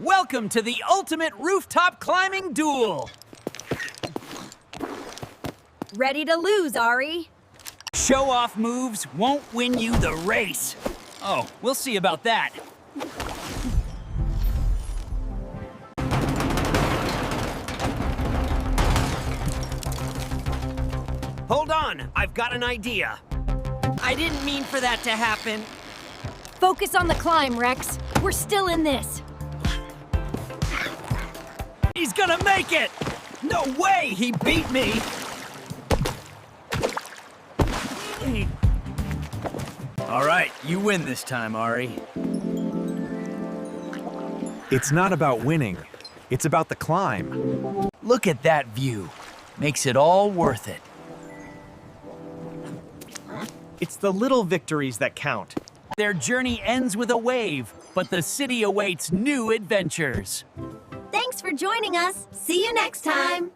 Welcome to the ultimate rooftop climbing duel. Ready to lose, Ari. Show-off moves won't win you the race. Oh, we'll see about that. Hold on, I've got an idea. I didn't mean for that to happen. Focus on the climb, Rex. We're still in this. He's gonna make it! No way, he beat me! All right, you win this time, Ari. It's not about winning. It's about the climb. Look at that view. Makes it all worth it. It's the little victories that count. Their journey ends with a wave, but the city awaits new adventures. Thanks for joining us. See you next time.